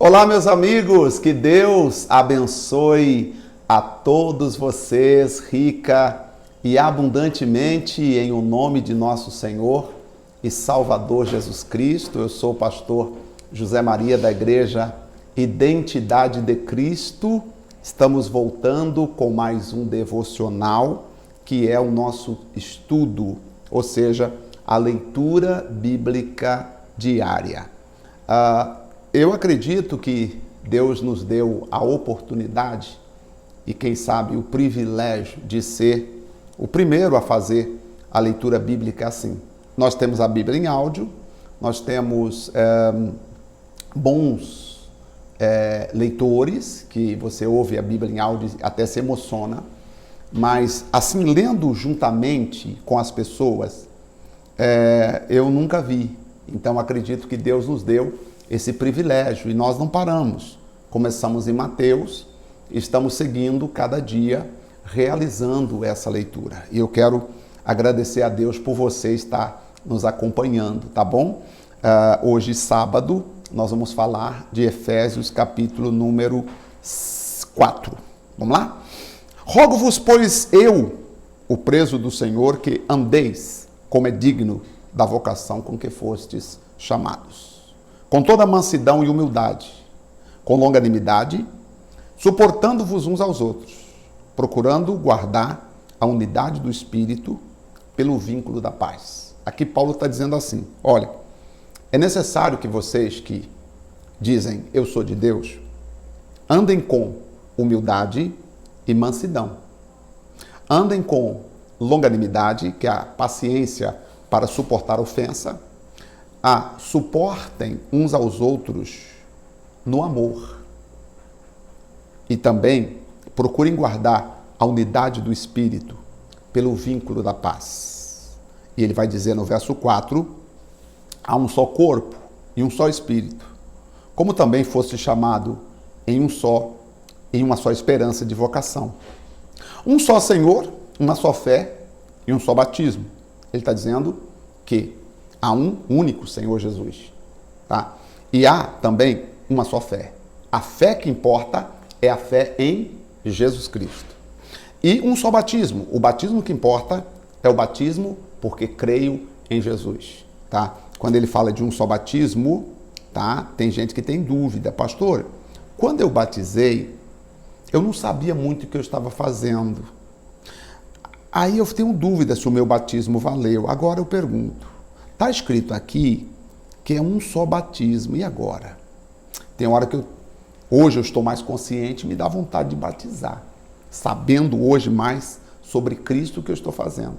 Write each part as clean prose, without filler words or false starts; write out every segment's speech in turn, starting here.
Olá, meus amigos, que Deus abençoe a todos vocês rica e abundantemente em o nome de nosso Senhor e Salvador Jesus Cristo. Eu sou o pastor José Maria da Igreja Identidade de Cristo. Estamos voltando com mais um devocional, que é o nosso estudo, ou seja, a leitura bíblica diária. Eu acredito que Deus nos deu a oportunidade e, quem sabe, o privilégio de ser o primeiro a fazer a leitura bíblica assim. Nós temos a Bíblia em áudio, nós temos bons leitores, que você ouve a Bíblia em áudio e até se emociona, mas assim, lendo juntamente com as pessoas, eu nunca vi. Então, acredito que Deus nos deu esse privilégio e nós não paramos. Começamos em Mateus, estamos seguindo cada dia, realizando essa leitura. E eu quero agradecer a Deus por você estar nos acompanhando, tá bom? Hoje, sábado, nós vamos falar de Efésios, capítulo número 4. Vamos lá? Rogo-vos, pois eu, o preso do Senhor, que andeis como é digno da vocação com que fostes chamados, com toda mansidão e humildade, com longanimidade, suportando-vos uns aos outros, procurando guardar a unidade do Espírito pelo vínculo da paz. Aqui Paulo está dizendo assim, olha, é necessário que vocês que dizem eu sou de Deus, andem com humildade e mansidão. Andem com longanimidade, que é a paciência para suportar a ofensa, suportem uns aos outros no amor. E também procurem guardar a unidade do Espírito pelo vínculo da paz. E ele vai dizer no verso 4, há um só corpo e um só Espírito, como também foste chamado em uma só esperança de vocação. Um só Senhor, uma só fé e um só batismo. Ele está dizendo que há um único Senhor Jesus, tá? E há também uma só fé. A fé que importa é a fé em Jesus Cristo. E um só batismo. O batismo que importa é o batismo porque creio em Jesus, tá? Quando ele fala de um só batismo, tá? Tem gente que tem dúvida. Pastor, quando eu batizei, eu não sabia muito o que eu estava fazendo. Aí eu tenho dúvida se o meu batismo valeu. Agora eu pergunto, está escrito aqui que é um só batismo, e agora? Tem hora que hoje eu estou mais consciente e me dá vontade de batizar, sabendo hoje mais sobre Cristo que eu estou fazendo.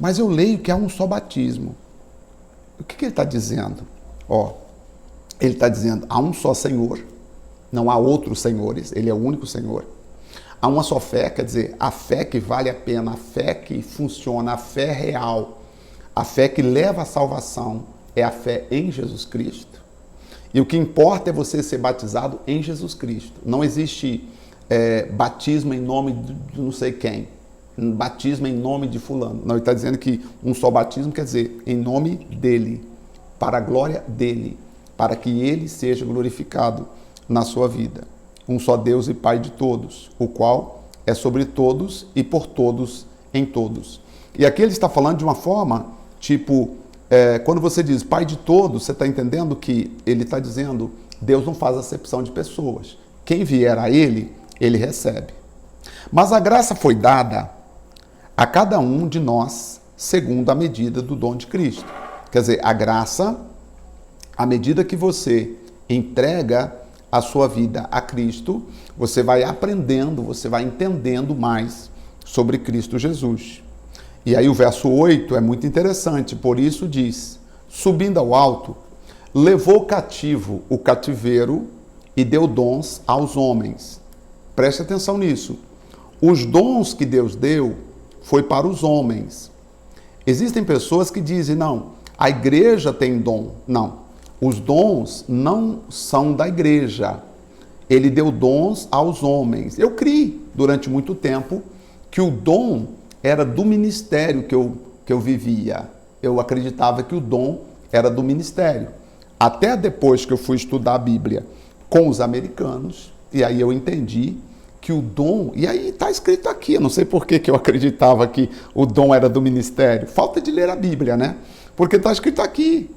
Mas eu leio que há um só batismo. O que ele está dizendo? Ele está dizendo, há um só Senhor, não há outros senhores, ele é o único Senhor. Há uma só fé, quer dizer, a fé que vale a pena, a fé que funciona, a fé real. A fé que leva à salvação é a fé em Jesus Cristo. E o que importa é você ser batizado em Jesus Cristo. Não existe batismo em nome de não sei quem. Batismo em nome de fulano. Não, ele está dizendo que um só batismo quer dizer em nome dele, para a glória dele, para que ele seja glorificado na sua vida. Um só Deus e Pai de todos, o qual é sobre todos e por todos em todos. E aqui ele está falando de uma forma, tipo, quando você diz Pai de todos, você está entendendo que ele está dizendo, Deus não faz acepção de pessoas. Quem vier a ele, ele recebe. Mas a graça foi dada a cada um de nós, segundo a medida do dom de Cristo. Quer dizer, a graça, à medida que você entrega a sua vida a Cristo, você vai aprendendo, você vai entendendo mais sobre Cristo Jesus. E aí o verso 8 é muito interessante, por isso diz, subindo ao alto, levou cativo o cativeiro e deu dons aos homens. Preste atenção nisso. Os dons que Deus deu foi para os homens. Existem pessoas que dizem, não, a igreja tem dom. Não, os dons não são da igreja. Ele deu dons aos homens. Eu criei durante muito tempo que o dom era do ministério que eu vivia. Eu acreditava que o dom era do ministério. Até depois que eu fui estudar a Bíblia com os americanos, e aí eu entendi que o dom, e aí está escrito aqui, eu não sei por que eu acreditava que o dom era do ministério, falta de ler a Bíblia, né? Porque está escrito aqui.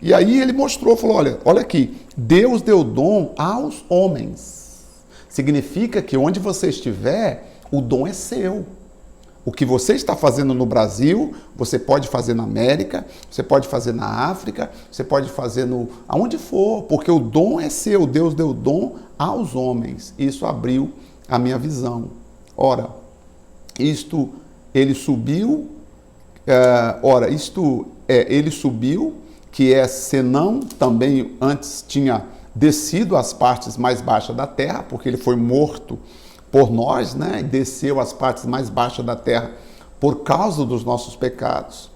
E aí ele mostrou, falou, olha aqui, Deus deu dom aos homens. Significa que onde você estiver, o dom é seu. O que você está fazendo no Brasil, você pode fazer na América, você pode fazer na África, você pode fazer aonde for, porque o dom é seu. Deus deu dom aos homens. Isso abriu a minha visão. Ora, ele subiu, ele subiu, que é senão também antes tinha descido às partes mais baixas da terra, porque ele foi morto por nós, né? E desceu às partes mais baixas da terra por causa dos nossos pecados.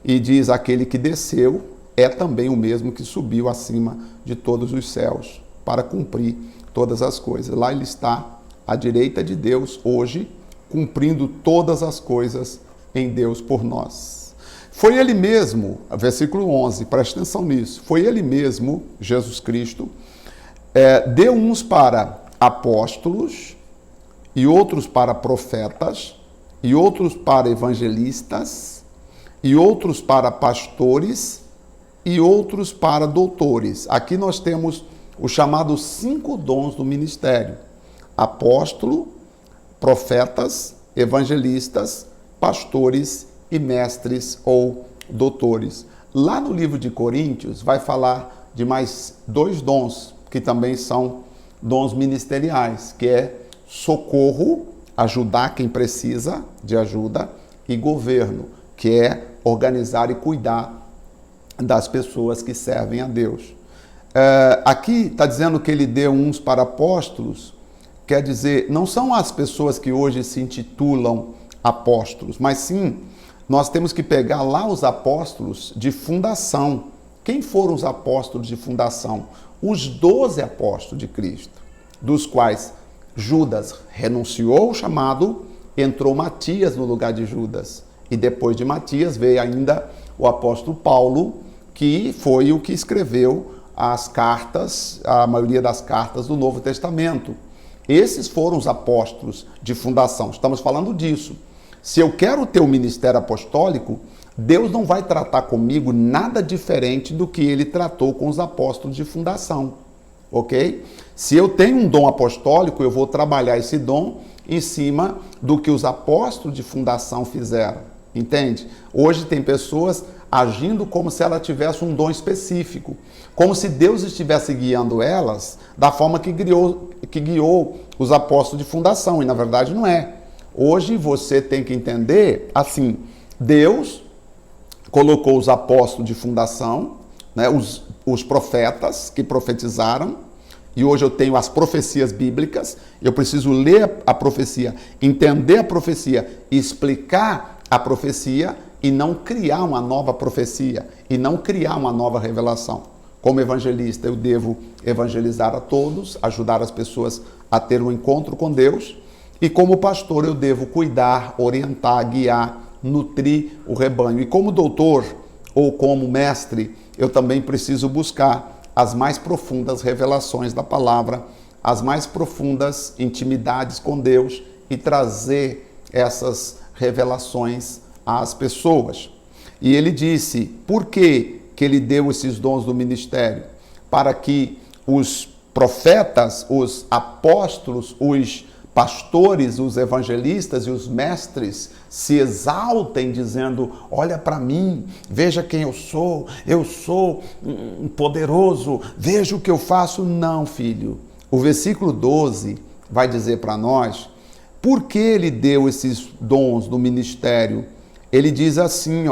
E diz, aquele que desceu é também o mesmo que subiu acima de todos os céus para cumprir todas as coisas. Lá ele está à direita de Deus hoje, cumprindo todas as coisas em Deus por nós. Foi ele mesmo, versículo 11, presta atenção nisso, foi ele mesmo, Jesus Cristo, deu uns para apóstolos, e outros para profetas, e outros para evangelistas, e outros para pastores, e outros para doutores. Aqui nós temos os chamados 5 dons do ministério: apóstolo, profetas, evangelistas, pastores e mestres ou doutores. Lá no livro de Coríntios vai falar de mais 2 dons, que também são dons ministeriais, que é socorro, ajudar quem precisa de ajuda, e governo, que é organizar e cuidar das pessoas que servem a Deus. Aqui está dizendo que ele deu uns para apóstolos, quer dizer, não são as pessoas que hoje se intitulam apóstolos, mas sim, nós temos que pegar lá os apóstolos de fundação. Quem foram os apóstolos de fundação? Os 12 apóstolos de Cristo, dos quais Judas renunciou ao chamado, entrou Matias no lugar de Judas. E depois de Matias veio ainda o apóstolo Paulo, que foi o que escreveu as cartas, a maioria das cartas do Novo Testamento. Esses foram os apóstolos de fundação. Estamos falando disso. Se eu quero ter o ministério apostólico, Deus não vai tratar comigo nada diferente do que ele tratou com os apóstolos de fundação. Ok? Se eu tenho um dom apostólico, eu vou trabalhar esse dom em cima do que os apóstolos de fundação fizeram. Entende? Hoje tem pessoas agindo como se ela tivesse um dom específico, como se Deus estivesse guiando elas da forma que guiou os apóstolos de fundação, e na verdade não é. Hoje você tem que entender assim, Deus colocou os apóstolos de fundação, né, os profetas que profetizaram, e hoje eu tenho as profecias bíblicas, eu preciso ler a profecia, entender a profecia, explicar a profecia e não criar uma nova profecia, e não criar uma nova revelação. Como evangelista, eu devo evangelizar a todos, ajudar as pessoas a ter um encontro com Deus, e como pastor eu devo cuidar, orientar, guiar, nutrir o rebanho. E como doutor ou como mestre, eu também preciso buscar as mais profundas revelações da palavra, as mais profundas intimidades com Deus e trazer essas revelações às pessoas. E ele disse, por que ele deu esses dons do ministério? Para que os profetas, os apóstolos, os pastores, os evangelistas e os mestres se exaltem dizendo, olha para mim, veja quem eu sou poderoso, veja o que eu faço. Não, filho. O versículo 12 vai dizer para nós, por que ele deu esses dons do ministério? Ele diz assim,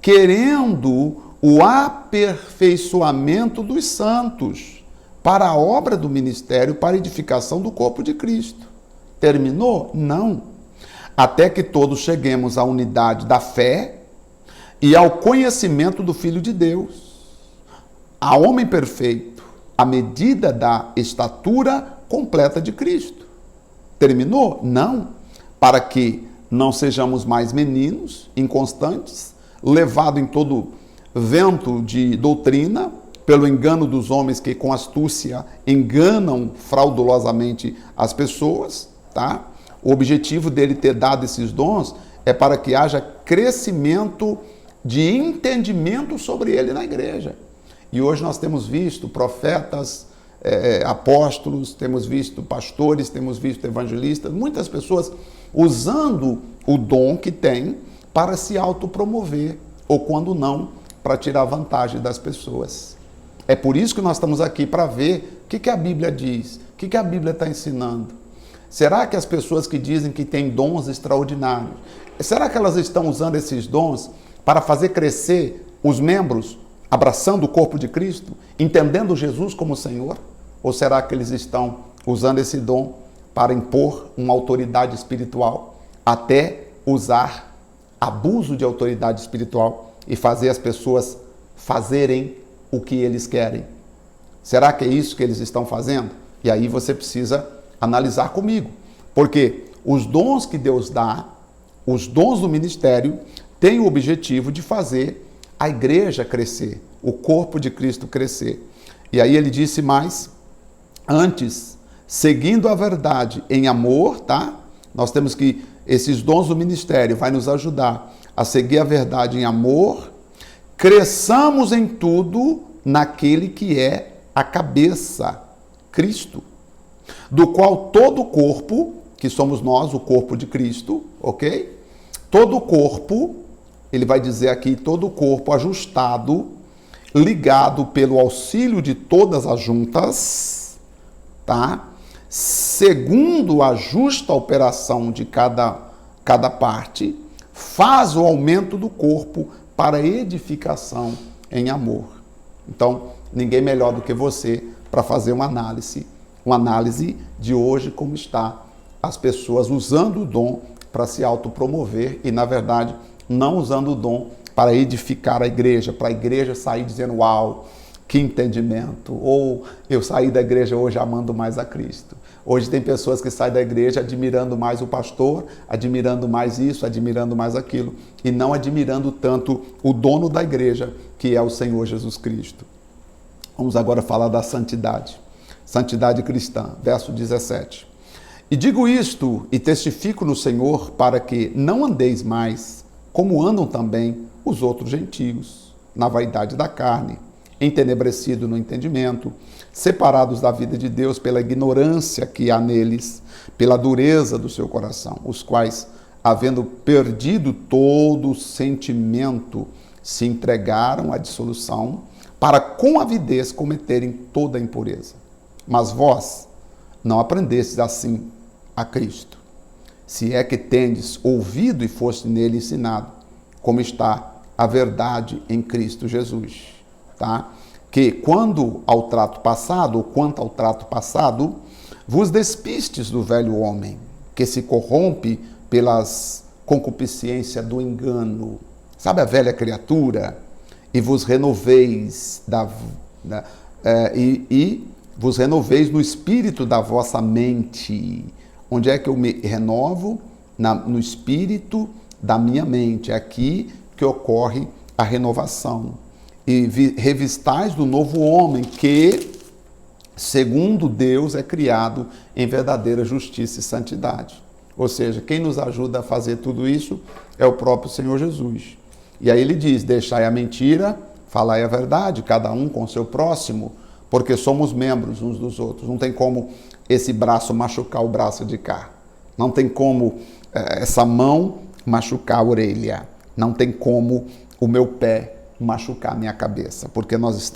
querendo o aperfeiçoamento dos santos para a obra do ministério, para a edificação do corpo de Cristo. Terminou? Não. Até que todos cheguemos à unidade da fé e ao conhecimento do Filho de Deus, a homem perfeito, à medida da estatura completa de Cristo. Terminou? Não. Para que não sejamos mais meninos, inconstantes, levados em todo vento de doutrina, pelo engano dos homens que com astúcia enganam fraudulosamente as pessoas, tá? O objetivo dele ter dado esses dons é para que haja crescimento de entendimento sobre ele na igreja. E hoje nós temos visto profetas, apóstolos, temos visto pastores, temos visto evangelistas, muitas pessoas usando o dom que tem para se autopromover, ou quando não, para tirar vantagem das pessoas. É por isso que nós estamos aqui, para ver o que a Bíblia diz, o que a Bíblia está ensinando. Será que as pessoas que dizem que têm dons extraordinários, será que elas estão usando esses dons para fazer crescer os membros, abraçando o corpo de Cristo, entendendo Jesus como Senhor? Ou será que eles estão usando esse dom para impor uma autoridade espiritual, até usar abuso de autoridade espiritual e fazer as pessoas fazerem o que eles querem? Será que é isso que eles estão fazendo? E aí você precisa analisar comigo, porque os dons que Deus dá, os dons do ministério, têm o objetivo de fazer a igreja crescer, o corpo de Cristo crescer. E aí ele disse mais, antes, seguindo a verdade em amor, tá? Nós temos que, esses dons do ministério vai nos ajudar a seguir a verdade em amor, cresçamos em tudo naquele que é a cabeça, Cristo, do qual todo o corpo, que somos nós, o corpo de Cristo, ok? Todo o corpo, ele vai dizer aqui, todo o corpo ajustado, ligado pelo auxílio de todas as juntas, tá? Segundo a justa operação de cada parte, faz o aumento do corpo para edificação em amor. Então, ninguém melhor do que você para fazer uma análise de hoje, como está as pessoas usando o dom para se autopromover e, na verdade, não usando o dom para edificar a igreja, para a igreja sair dizendo, uau, que entendimento, ou eu saí da igreja hoje amando mais a Cristo. Hoje tem pessoas que saem da igreja admirando mais o pastor, admirando mais isso, admirando mais aquilo, e não admirando tanto o dono da igreja, que é o Senhor Jesus Cristo. Vamos agora falar da santidade. Santidade cristã, verso 17. E digo isto e testifico no Senhor para que não andeis mais como andam também os outros gentios, na vaidade da carne, entenebrecido no entendimento, separados da vida de Deus pela ignorância que há neles, pela dureza do seu coração, os quais, havendo perdido todo o sentimento, se entregaram à dissolução, para com avidez cometerem toda a impureza. Mas vós não aprendestes assim a Cristo, se é que tendes ouvido e foste nele ensinado, como está a verdade em Cristo Jesus, tá? Que quanto ao trato passado, vos despistes do velho homem, que se corrompe pelas concupiscências do engano. Sabe a velha criatura? E vos renoveis vos renoveis no espírito da vossa mente. Onde é que eu me renovo? No espírito da minha mente. É aqui que ocorre a renovação. E revistais do novo homem, que, segundo Deus, é criado em verdadeira justiça e santidade. Ou seja, quem nos ajuda a fazer tudo isso é o próprio Senhor Jesus. E aí ele diz, deixai a mentira, falai a verdade, cada um com o seu próximo, porque somos membros uns dos outros. Não tem como esse braço machucar o braço de cá. Não tem como essa mão machucar a orelha. Não tem como o meu pé machucar a minha cabeça, porque nós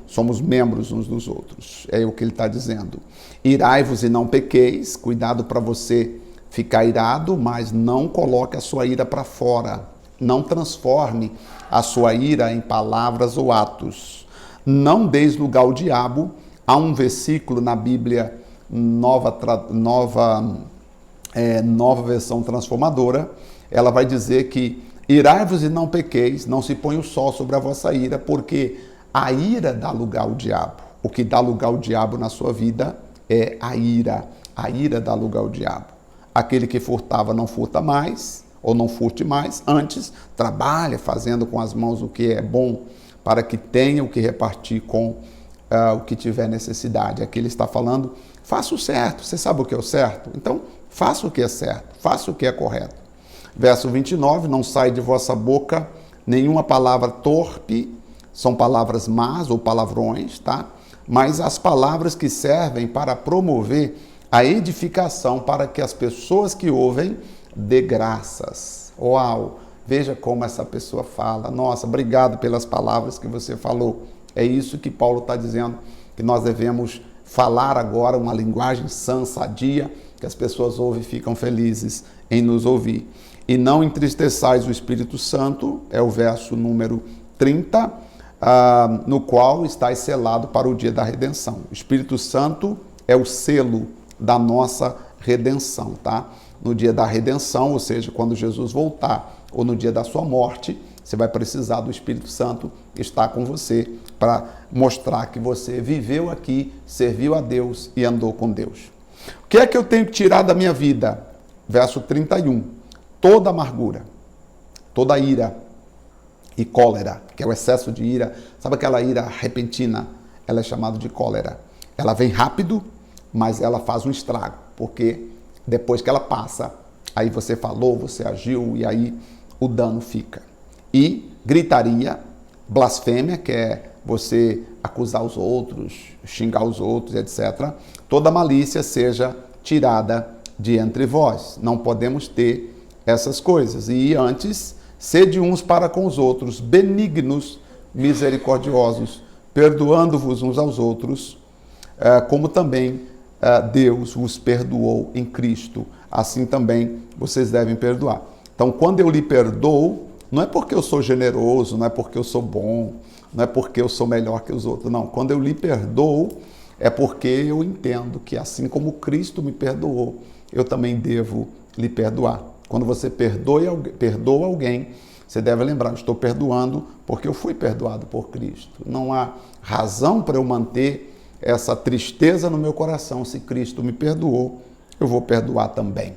somos membros uns dos outros. É o que ele está dizendo. Irai-vos e não pequeis. Cuidado para você ficar irado, mas não coloque a sua ira para fora. Não transforme a sua ira em palavras ou atos. Não deis lugar ao diabo. Há um versículo na Bíblia, nova versão transformadora, ela vai dizer que irai-vos e não pequeis, não se põe o sol sobre a vossa ira, porque a ira dá lugar ao diabo. O que dá lugar ao diabo na sua vida é a ira. A ira dá lugar ao diabo. Aquele que furtava não furta mais, ou não furte mais, antes trabalha fazendo com as mãos o que é bom, para que tenha o que repartir com o que tiver necessidade. Aqui ele está falando, faça o certo. Você sabe o que é o certo? Então, faça o que é certo, faça o que é correto. Verso 29, não sai de vossa boca nenhuma palavra torpe, são palavras más ou palavrões, tá? Mas as palavras que servem para promover a edificação para que as pessoas que ouvem dê graças. Uau! Veja como essa pessoa fala. Nossa, obrigado pelas palavras que você falou. É isso que Paulo está dizendo, que nós devemos falar agora uma linguagem sã, sadia, que as pessoas ouvem e ficam felizes em nos ouvir. E não entristeçais o Espírito Santo, é o verso número 30, no qual estáis selado para o dia da redenção. O Espírito Santo é o selo da nossa redenção, tá? No dia da redenção, ou seja, quando Jesus voltar, ou no dia da sua morte, você vai precisar do Espírito Santo estar com você para mostrar que você viveu aqui, serviu a Deus e andou com Deus. O que é que eu tenho que tirar da minha vida? Verso 31. Toda amargura, toda ira e cólera, que é o excesso de ira. Sabe aquela ira repentina? Ela é chamada de cólera. Ela vem rápido, mas ela faz um estrago, porque depois que ela passa, aí você falou, você agiu e aí o dano fica. E gritaria, blasfêmia, que é você acusar os outros, xingar os outros, etc. Toda malícia seja tirada de entre vós. Não podemos ter essas coisas. E antes, sede uns para com os outros, benignos, misericordiosos, perdoando-vos uns aos outros, como também Deus vos perdoou em Cristo. Assim também vocês devem perdoar. Então, quando eu lhe perdoo, não é porque eu sou generoso, não é porque eu sou bom, não é porque eu sou melhor que os outros, não. Quando eu lhe perdoo, é porque eu entendo que assim como Cristo me perdoou, eu também devo lhe perdoar. Quando você perdoa alguém, você deve lembrar, estou perdoando porque eu fui perdoado por Cristo. Não há razão para eu manter essa tristeza no meu coração. Se Cristo me perdoou, eu vou perdoar também.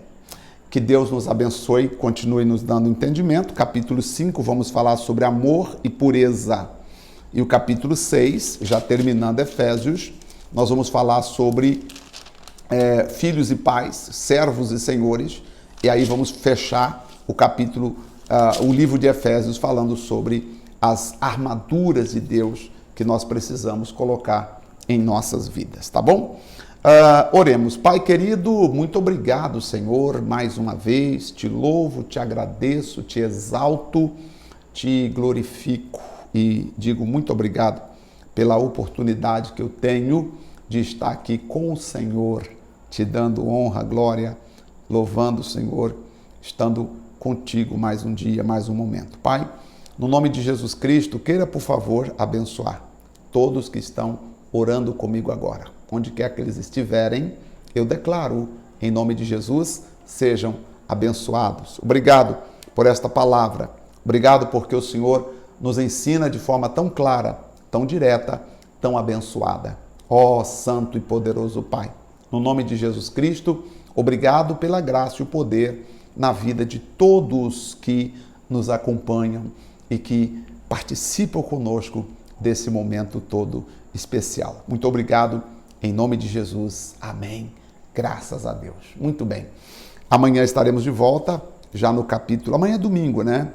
Que Deus nos abençoe, continue nos dando entendimento. Capítulo 5, vamos falar sobre amor e pureza. E o capítulo 6, já terminando Efésios, nós vamos falar sobre filhos e pais, servos e senhores. E aí vamos fechar o capítulo, o livro de Efésios, falando sobre as armaduras de Deus que nós precisamos colocar em nossas vidas, tá bom? Oremos. Pai querido, muito obrigado, Senhor, mais uma vez, te louvo, te agradeço, te exalto, te glorifico e digo muito obrigado pela oportunidade que eu tenho de estar aqui com o Senhor, te dando honra, glória, louvando o Senhor, estando contigo mais um dia, mais um momento. Pai, no nome de Jesus Cristo, queira, por favor, abençoar todos que estão orando comigo agora. Onde quer que eles estiverem, eu declaro, em nome de Jesus, sejam abençoados. Obrigado por esta palavra. Obrigado porque o Senhor nos ensina de forma tão clara, tão direta, tão abençoada. Ó Santo e poderoso Pai, no nome de Jesus Cristo, obrigado pela graça e o poder na vida de todos que nos acompanham e que participam conosco desse momento todo especial. Muito obrigado, em nome de Jesus. Amém. Graças a Deus. Muito bem. Amanhã estaremos de volta, já no capítulo... Amanhã é domingo, né?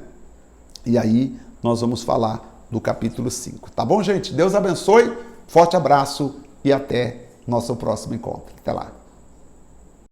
E aí nós vamos falar do capítulo 5. Tá bom, gente? Deus abençoe. Forte abraço e até nosso próximo encontro. Até lá.